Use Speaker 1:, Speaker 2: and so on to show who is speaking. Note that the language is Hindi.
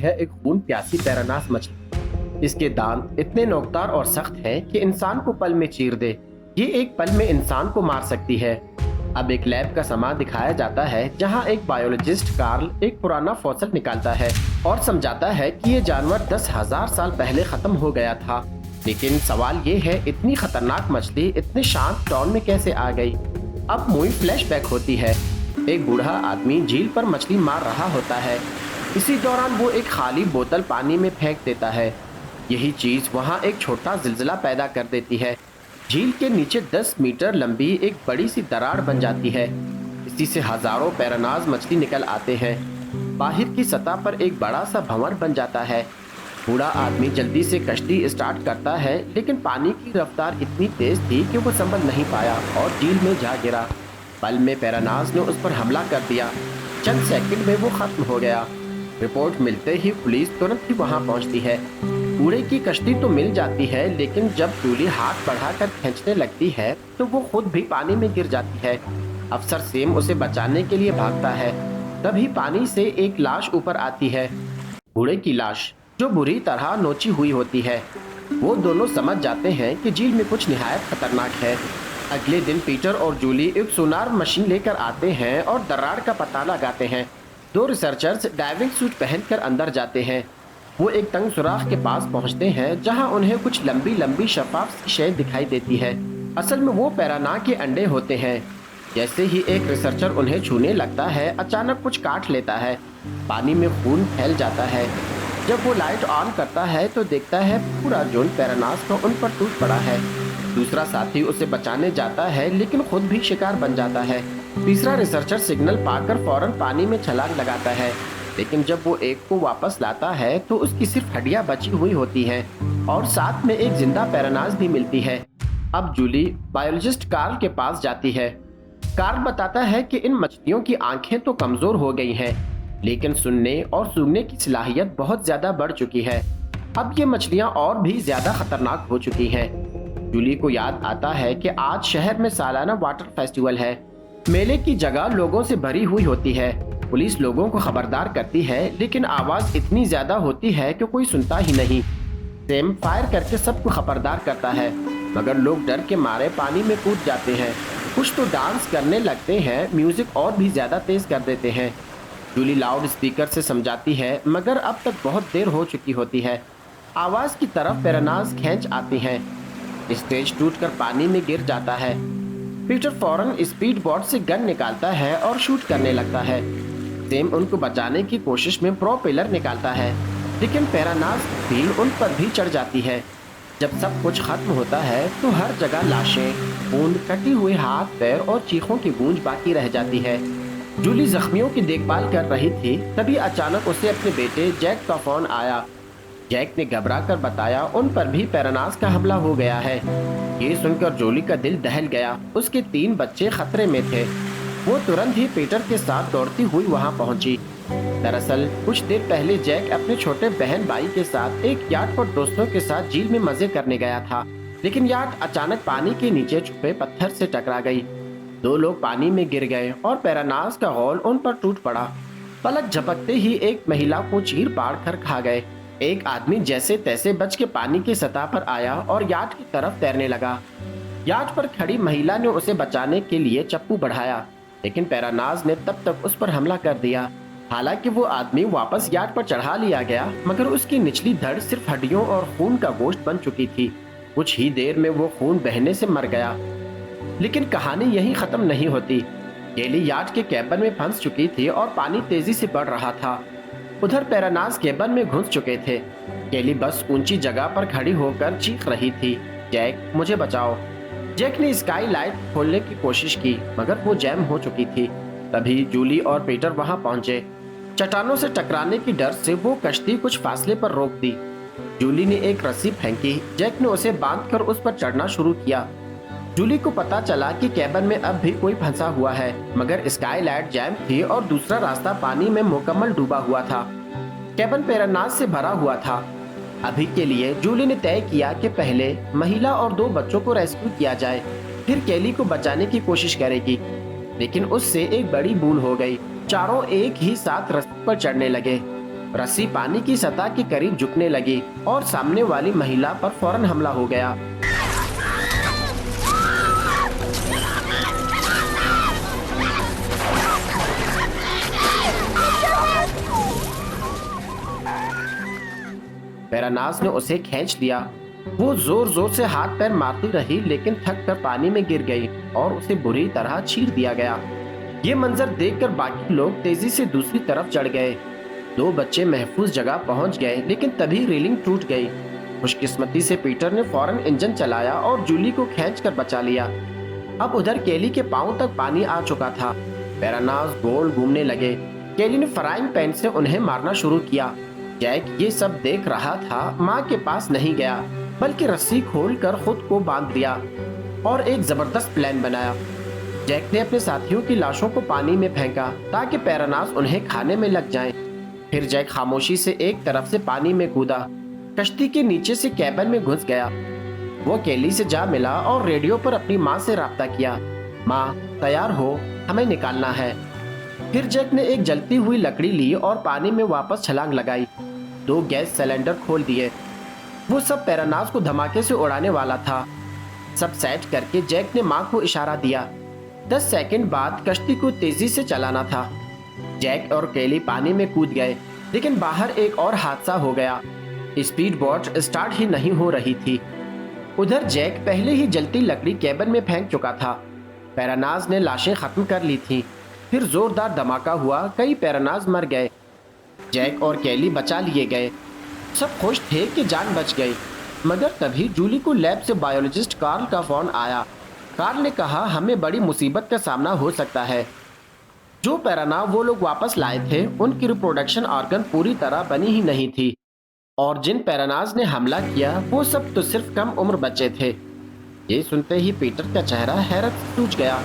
Speaker 1: है एक खून प्यासी पैरानास मछली। इसके दांत इतने नोकदार और सख्त हैं कि इंसान को पल में चीर दे। ये एक पल में इंसान को मार सकती है। अब एक लैब का सामान दिखाया जाता है जहां एक बायोलॉजिस्ट कार्ल एक पुराना फॉसिल निकालता है और समझाता है कि ये जानवर 10,000 साल पहले खत्म हो गया था। लेकिन सवाल ये है, इतनी खतरनाक मछली इतने शांत टॉन में कैसे आ गई? अब मूवी फ्लैशबैक होती है। एक बूढ़ा आदमी झील पर मछली मार रहा होता है। इसी दौरान वो एक खाली बोतल पानी में फेंक देता है। यही चीज वहाँ एक छोटा जिलजिला पैदा कर देती है। झील के नीचे 10 मीटर लंबी एक बड़ी सी दरार बन जाती है। इसी से हजारों पैरानाज मछली निकल आते हैं। बाहर की सतह पर एक बड़ा सा भंवर बन जाता है। बूढ़ा आदमी जल्दी से कश्ती स्टार्ट करता है, लेकिन पानी की रफ्तार इतनी तेज थी कि वो संभल नहीं पाया और झील में जा गिरा। पल में पैरानाज ने उस पर हमला कर दिया। चंद सेकंड में वो खत्म हो गया। रिपोर्ट मिलते ही पुलिस तुरंत ही वहां पहुंचती है। बूढ़े की कश्ती तो मिल जाती है, लेकिन जब जूली हाथ बढ़ाकर खींचने लगती है तो वो खुद भी पानी में गिर जाती है। अफसर सेम उसे बचाने के लिए भागता है। तभी पानी से एक लाश ऊपर आती है, बूढ़े की लाश, जो बुरी तरह नोची हुई होती है। वो दोनों समझ जाते हैं कि झील में कुछ निहायत खतरनाक है। अगले दिन पीटर और जूली एक सोनार मशीन लेकर आते हैं और दरार का पता लगाते हैं। दो रिसर्चर्स डाइविंग सूट पहनकर अंदर जाते हैं। वो एक तंग सुराख के पास पहुंचते हैं जहां उन्हें कुछ लंबी लंबी शफाफ शेड दिखाई देती है। असल में वो पैराना के अंडे होते हैं। जैसे ही एक रिसर्चर उन्हें छूने लगता है, अचानक कुछ काट लेता है। पानी में खून फैल जाता है। जब वो लाइट ऑन करता है तो देखता है पूरा जोन पैरानास का उन पर टूट पड़ा है। दूसरा साथी उसे बचाने जाता है, लेकिन खुद भी शिकार बन जाता है। तीसरा रिसर्चर सिग्नल पाकर फौरन पानी में छलांग लगाता है, लेकिन जब वो एक को वापस लाता है तो उसकी सिर्फ हड्डियां बची हुई होती हैं और साथ में एक जिंदा पैरानास भी मिलती है। अब जूली बायोलॉजिस्ट कार्ल के पास जाती है। कार्ल बताता है कि इन मछलियों की आंखें तो कमजोर हो गई हैं, लेकिन सुनने और सूंघने की सलाहियत बहुत ज्यादा बढ़ चुकी है। अब ये मछलियां और भी ज्यादा खतरनाक हो चुकी हैं। जूली को याद आता है कि आज शहर में सालाना वाटर फेस्टिवल है। मेले की जगह लोगों से भरी हुई होती है। पुलिस लोगों को खबरदार करती है, लेकिन आवाज इतनी ज्यादा होती है कि कोई सुनता ही नहीं। सेम फायर करके सबको खबरदार करता है, मगर लोग डर के मारे पानी में कूद जाते हैं। कुछ तो डांस करने लगते हैं, म्यूजिक और भी ज्यादा तेज कर देते हैं। जूली लाउड स्पीकर से समझाती है, मगर अब तक बहुत देर हो चुकी होती है। आवाज की तरफ पैरानास खींच आती हैं। स्टेज टूटकर पानी में गिर जाता है। पीटर फौरन स्पीड बोट से गन निकालता है और शूट करने लगता है। सेम उनको बचाने की कोशिश में प्रोपेलर निकालता है, लेकिन पैरानास भीड़ उन पर भी चढ़ जाती है। जब सब कुछ खत्म होता है तो हर जगह लाशें, खून, कटी हुए हाथ पैर और चीखों की गूंज बाकी रह जाती है। जूली जख्मियों की देखभाल कर रही थी, तभी अचानक उसे अपने बेटे जैक का फोन आया। जैक ने घबरा कर बताया उन पर भी पैरानास का हमला हो गया है। ये सुनकर जूली का दिल दहल गया। उसके 3 बच्चे खतरे में थे। वो तुरंत ही पीटर के साथ दौड़ती हुई वहां पहुंची। दरअसल कुछ देर पहले जैक अपने छोटे बहन भाई के साथ एक याट पर दोस्तों के साथ झील में मजे करने गया था, लेकिन याट अचानक पानी के नीचे छुपे पत्थर से टकरा गई। 2 लोग पानी में गिर गए और पैरानास का गौल उन पर टूट पड़ा। पलक झपकते ही एक महिला को चीर पाड़ कर खा गए। एक आदमी जैसे तैसे बच के पानी की सतह पर आया और याट की तरफ तैरने लगा। याट पर खड़ी महिला ने उसे बचाने के लिए चप्पू बढ़ाया, लेकिन पैरानास ने तब तक उस पर हमला कर दिया। हालांकि वो आदमी वापस याट पर चढ़ा लिया गया, मगर उसकी निचली धड़ सिर्फ हड्डियों और खून का गोश्त बन चुकी थी। कुछ ही देर में वो खून बहने से मर गया। लेकिन कहानी यहीं खत्म नहीं होती। केली याट के कैबिन में फंस चुकी थी और पानी तेजी से बढ़ रहा था। उधर पैरानास कैबिन में घुस चुके थे। केली बस ऊंची जगह पर खड़ी होकर चीख रही थी, जैक मुझे बचाओ। जैक ने स्काई लाइट खोलने की कोशिश की, मगर वो जैम हो चुकी थी। तभी जूली और पीटर वहां पहुंचे। चट्टानों से टकराने की डर से वो कश्ती कुछ फासले पर रोक दी। जूली ने एक रस्सी फेंकी। जैक ने उसे बांधकर उस पर चढ़ना शुरू किया। जूली को पता चला कि कैबिन में अब भी कोई फंसा हुआ है, मगर स्काई लाइट जैम थी और दूसरा रास्ता पानी में मुकम्मल डूबा हुआ था। कैबिन पैरानास से भरा हुआ था। अभी के लिए जूली ने तय किया कि पहले महिला और 2 बच्चों को रेस्क्यू किया जाए, फिर केली को बचाने की कोशिश करेगी। लेकिन उससे एक बड़ी भूल हो गई। चारों एक ही साथ रस्ते पर चढ़ने लगे। रस्सी पानी की सतह के करीब झुकने लगी और सामने वाली महिला पर फौरन हमला हो गया। पैरानास ने उसे खींच लिया। वो जोर जोर से हाथ पैर मारती रही, लेकिन थक कर पानी में गिर गई और उसे बुरी तरह चीर दिया गया। ये मंजर देखकर बाकी लोग तेजी से दूसरी तरफ चढ़ गए। 2 बच्चे महफूज जगह पहुंच गए, लेकिन तभी रेलिंग टूट गई। खुशकिस्मती से पीटर ने फौरन इंजन चलाया और जूली को खींचकर बचा लिया। अब उधर केली के पांव तक पानी आ चुका था। पैरानास गोल घूमने लगे। केली ने फ्राइंग पैन से उन्हें मारना शुरू किया। जैक ये सब देख रहा था। माँ के पास नहीं गया, बल्कि रस्सी खोलकर खुद को बांध दिया और एक जबरदस्त प्लान बनाया। जैक ने अपने साथियों की लाशों को पानी में फेंका ताकि पैरानास उन्हें खाने में लग जाएं। फिर जैक खामोशी से एक तरफ से पानी में कूदा, कश्ती के नीचे से कैबिन में घुस गया। वो केली से जा मिला और रेडियो पर अपनी माँ से राब्ता किया। माँ, तैयार हो, हमें निकालना है। फिर जैक ने एक जलती हुई लकड़ी ली और पानी में वापस छलांग लगाई। 2 गैस सिलेंडर खोल दिए। वो सब पैरानास को धमाके से उड़ाने वाला था। सब सेट करके जैक ने माँ को इशारा दिया। 10 सेकंड बाद कश्ती को तेजी से चलाना था। जैक और केली पानी में कूद गए, लेकिन बाहर एक और हादसा हो गया। स्पीड बोट स्टार्ट ही नहीं हो रही थी। उधर जैक पहले ही जलती लकड़ी कैबिन में फेंक चुका था। पैरानास ने लाशें खत्म कर ली थी। फिर जोरदार धमाका हुआ। कई पैरानास मर गए। जैक और केली बचा लिए गए। सब खुश थे कि जान बच गई। मगर तभी जूली को लैब से बायोलॉजिस्ट कार्ल का फोन आया। कार्ल ने कहा, हमें बड़ी मुसीबत का सामना हो सकता है। जो पैरानाव वो लोग वापस लाए थे, उनकी रिप्रोडक्शन ऑर्गन पूरी तरह बनी ही नहीं थी, और जिन पैरानाज ने हमला किया वो सब तो सिर्फ कम उम्र बच्चे थे। ये सुनते ही पीटर का चेहरा हैरत से सूझ गया।